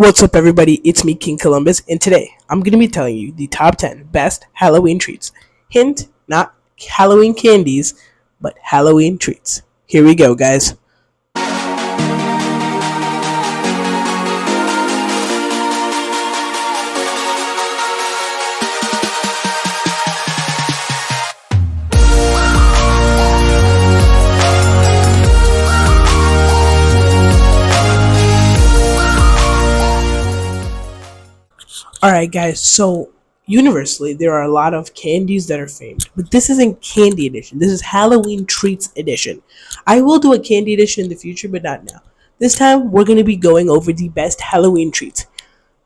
What's up, everybody? It's me, King Columbus, and today I'm going to be telling you the top 10 best Halloween treats. Hint, not Halloween candies, but Halloween treats. Here we go, guys. Alright, guys, so universally, there are a lot of candies that are famed, but this isn't candy edition. This is Halloween treats edition. I will do a candy edition in the future, but not now. This time, we're going to be going over the best Halloween treats.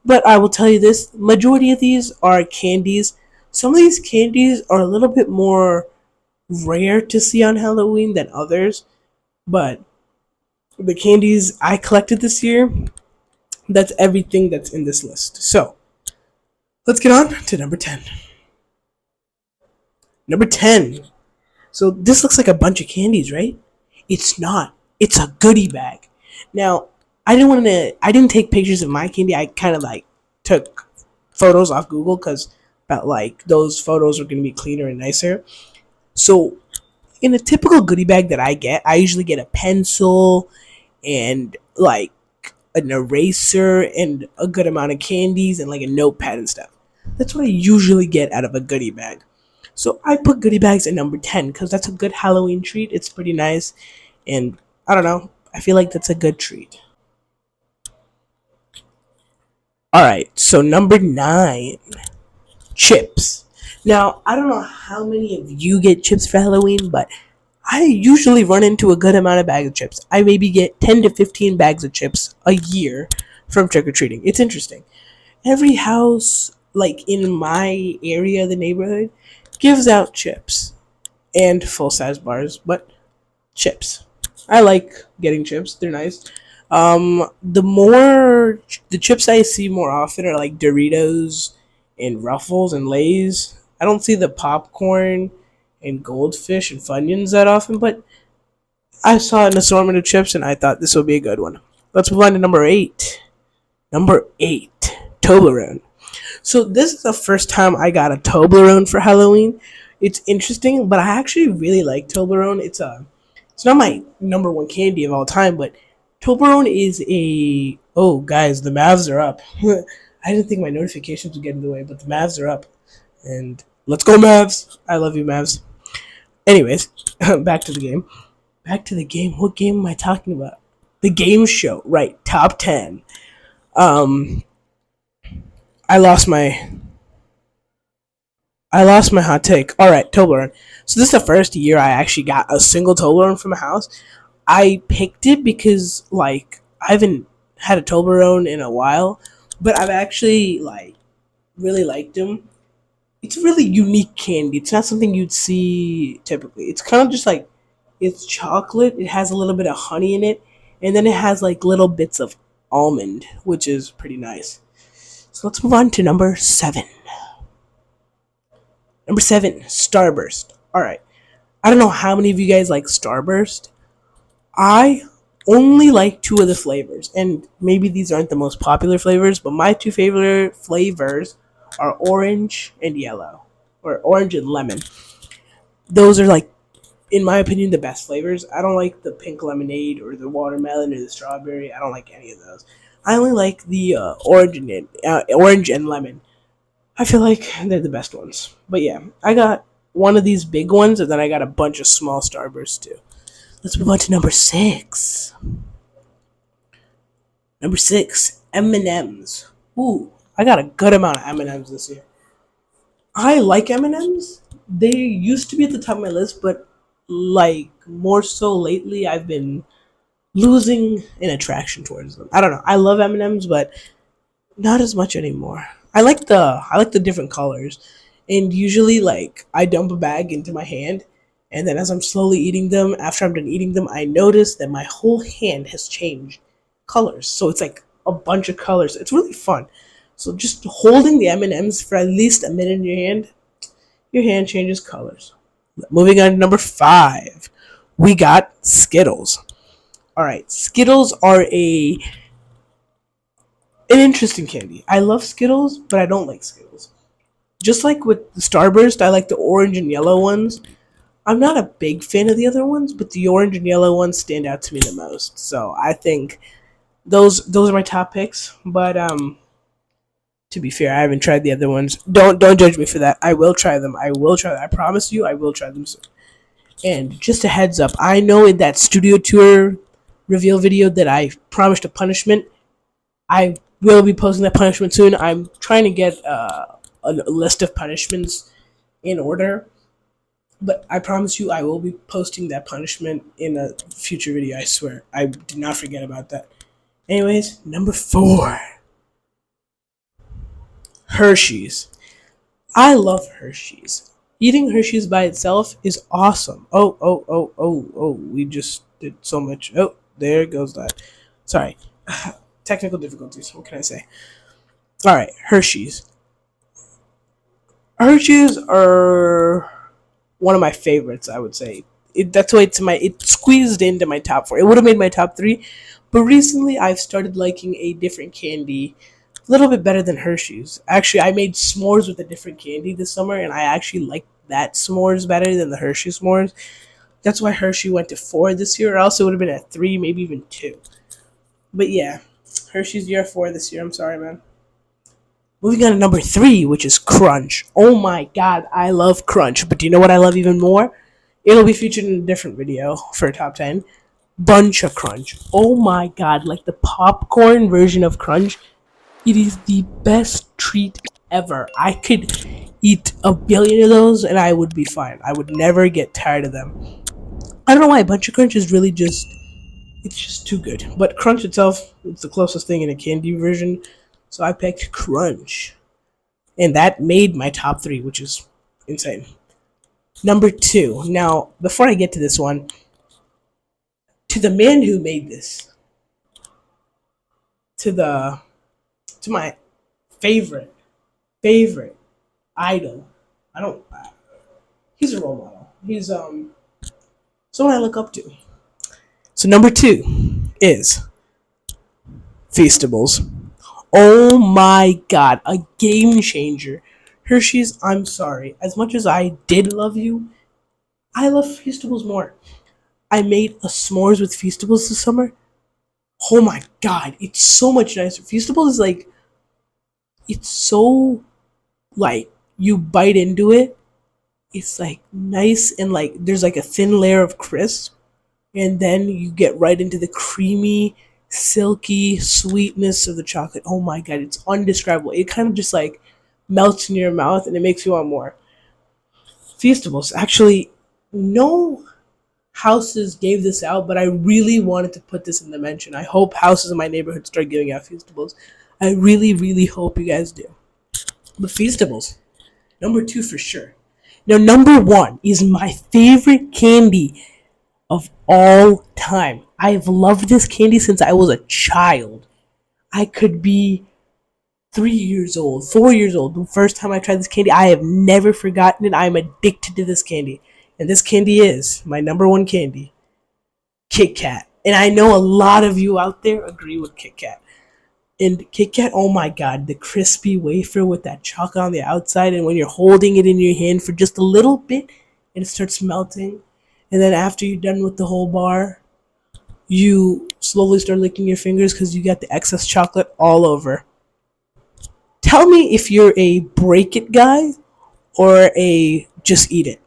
But I will tell you this, majority of these are candies. Some of these candies are a little bit more rare to see on Halloween than others, but the candies I collected this year, that's everything that's in this list. So, let's get on to number 10. Number 10. So this looks like a bunch of candies, right? It's not. It's a goodie bag. Now, I didn't take pictures of my candy. I kind of like took photos off Google because felt like those photos were going to be cleaner and nicer. So in a typical goodie bag that I usually get a pencil and like an eraser and a good amount of candies and like a notepad and stuff. That's what I usually get out of a goodie bag. So I put goodie bags at number 10 because that's a good Halloween treat. It's pretty nice. And I don't know. I feel like that's a good treat. Alright, so number 9. Chips. Now, I don't know how many of you get chips for Halloween, but I usually run into a good amount of bags of chips. I maybe get 10 to 15 bags of chips a year from trick-or-treating. It's interesting. Every house, like in my area, the neighborhood, gives out chips and full-size bars, but chips. I like getting chips. They're nice. The chips I see more often are like Doritos and Ruffles and Lay's. I don't see the popcorn and Goldfish and Funyuns that often, but I saw an assortment of chips and I thought this would be a good one. Let's move on to number 8. Number 8, Toblerone. So this is the first time I got a Toblerone for Halloween. It's interesting, but I actually really like Toblerone. It's not my number one candy of all time, but Toblerone is a... Oh, guys, the Mavs are up. I didn't think my notifications would get in the way, but the Mavs are up. And let's go, Mavs! I love you, Mavs. Anyways, back to the game. Back to the game. What game am I talking about? The game show. Right, top 10. I lost my hot take. Alright, Toblerone. So this is the first year I actually got a single Toblerone from a house. I picked it because, like, I haven't had a Toblerone in a while, but I've actually, like, really liked them. It's a really unique candy. It's not something you'd see typically. It's kind of just like, it's chocolate. It has a little bit of honey in it, and then it has, like, little bits of almond, which is pretty nice. So let's move on to number 7. Number 7, Starburst. Alright. I don't know how many of you guys like Starburst. I only like 2 of the flavors. And maybe these aren't the most popular flavors, but my 2 favorite flavors are orange and yellow. Or orange and lemon. Those are, like, in my opinion, the best flavors. I don't like the pink lemonade or the watermelon or the strawberry. I don't like any of those. I only like the orange and lemon. I feel like they're the best ones. But yeah, I got one of these big ones, and then I got a bunch of small Starbursts too. Let's move on to number 6. Number 6, M&M's. Ooh, I got a good amount of M&M's this year. I like M&M's. They used to be at the top of my list, but like more so lately, I've been losing an attraction towards them. I don't know. I love M&Ms, but not as much anymore. I like the different colors, and usually like I dump a bag into my hand, and then as I'm slowly eating them, after I'm done eating them, I notice that my whole hand has changed colors. So it's like a bunch of colors. It's really fun. So just holding the M&Ms for at least a minute in your hand changes colors. Moving on to number 5, we got Skittles. Alright, Skittles are a an interesting candy. I love Skittles, but I don't like Skittles. Just like with the Starburst, I like the orange and yellow ones. I'm not a big fan of the other ones, but the orange and yellow ones stand out to me the most. So I think those are my top picks. But to be fair, I haven't tried the other ones. Don't judge me for that. I will try them. I will try them. I promise you, I will try them soon. And just a heads up, I know in that studio tour reveal video that I promised a punishment. I will be posting that punishment soon. I'm trying to get a list of punishments in order, but I promise you I will be posting that punishment in a future video. I swear. I did not forget about that. Anyways, number 4, Hershey's. I love Hershey's. Eating Hershey's by itself is awesome. Oh, we just did so much. Oh, there goes that. Sorry. Technical difficulties. What can I say? Alright, Hershey's. Hershey's are one of my favorites, I would say. That's why it squeezed into my top 4. It would have made my top 3, but recently I've started liking a different candy a little bit better than Hershey's. Actually, I made s'mores with a different candy this summer, and I actually like that s'mores better than the Hershey s'mores. That's why Hershey went to 4 this year, or else it would have been at 3, maybe even 2. But yeah, Hershey's year 4 this year. I'm sorry, man. Moving on to number 3, which is Crunch. Oh my god, I love Crunch. But do you know what I love even more? It'll be featured in a different video for a top 10. Bunch of Crunch. Oh my god, like the popcorn version of Crunch. It is the best treat ever. I could eat a billion of those and I would be fine. I would never get tired of them. I don't know why. Bunch of Crunch is really just, it's just too good. But Crunch itself, it's the closest thing in a candy version. So I picked Crunch. And that made my top 3, which is insane. Number 2. Now, before I get to this one, to the man who made this, to my favorite idol. I don't. He's a role model. He's someone I look up to. So number 2 is Feastables. Oh my god, a game changer. Hershey's, I'm sorry. As much as I did love you, I love Feastables more. I made a s'mores with Feastables this summer. Oh my god, it's so much nicer. Feastables is like, it's so, like, you bite into it, it's like nice and like there's like a thin layer of crisp, and then you get right into the creamy, silky sweetness of the chocolate. Oh my god, it's undescribable. It kind of just like melts in your mouth and it makes you want more. Feastables, actually, no houses gave this out, but I really wanted to put this in the mention. I hope houses in my neighborhood start giving out Feastables. I really hope you guys do. But Feastables, number 2 for sure. Now, number 1 is my favorite candy of all time. I have loved this candy since I was a child. I could be 3 years old, 4 years old. The first time I tried this candy, I have never forgotten it. I am addicted to this candy. And this candy is my number 1 candy, Kit Kat. And I know a lot of you out there agree with Kit Kat. And Kit Kat, oh my god, the crispy wafer with that chocolate on the outside, and when you're holding it in your hand for just a little bit, and it starts melting, and then after you're done with the whole bar, you slowly start licking your fingers because you got the excess chocolate all over. Tell me if you're a break it guy or a just eat it.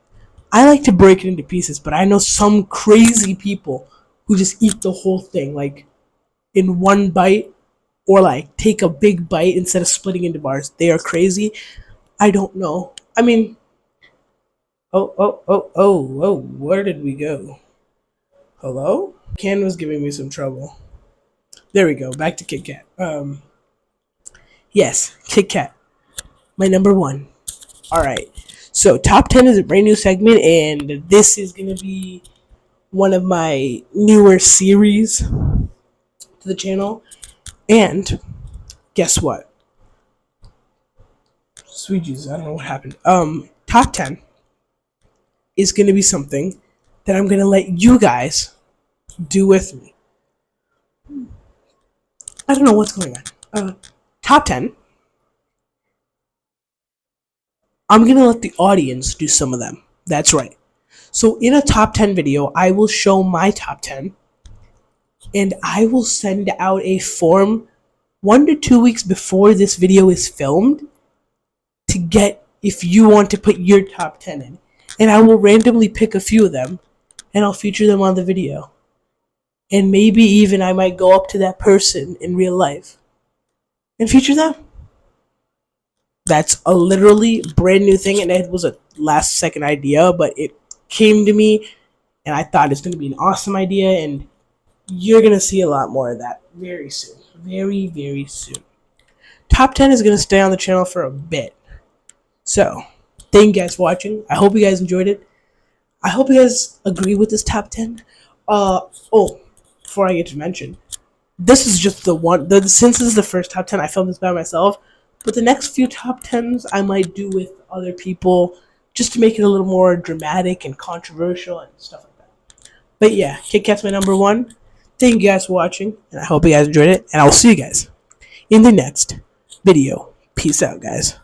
I like to break it into pieces, but I know some crazy people who just eat the whole thing, like in one bite, or like take a big bite instead of splitting into bars. They are crazy. I don't know. I mean, oh, where did we go? Hello? Ken was giving me some trouble. There we go. Back to Kit Kat. Yes, Kit Kat. My number 1. Alright. So, top 10 is a brand new segment, and this is going to be one of my newer series to the channel. And guess what? Sweet Jesus, I don't know what happened. Top 10 is going to be something that I'm going to let you guys do with me. I don't know what's going on. top 10. I'm going to let the audience do some of them. That's right. So in a top 10 video, I will show my top 10 and I will send out a form 1 to 2 weeks before this video is filmed to get if you want to put your top 10 in. And I will randomly pick a few of them and I'll feature them on the video. And maybe even I might go up to that person in real life and feature them. That's a literally brand new thing, and it was a last second idea, but it came to me and I thought it's going to be an awesome idea, and you're going to see a lot more of that very soon. Very, very soon. Top 10 is going to stay on the channel for a bit. So, thank you guys for watching. I hope you guys enjoyed it. I hope you guys agree with this top 10. Before I get to mention, this is just the one. Since this is the first top 10, I filmed this by myself. But the next few top 10s I might do with other people just to make it a little more dramatic and controversial and stuff like that. But yeah, Kit Kat's my number one. Thank you guys for watching, and I hope you guys enjoyed it. And I will see you guys in the next video. Peace out, guys.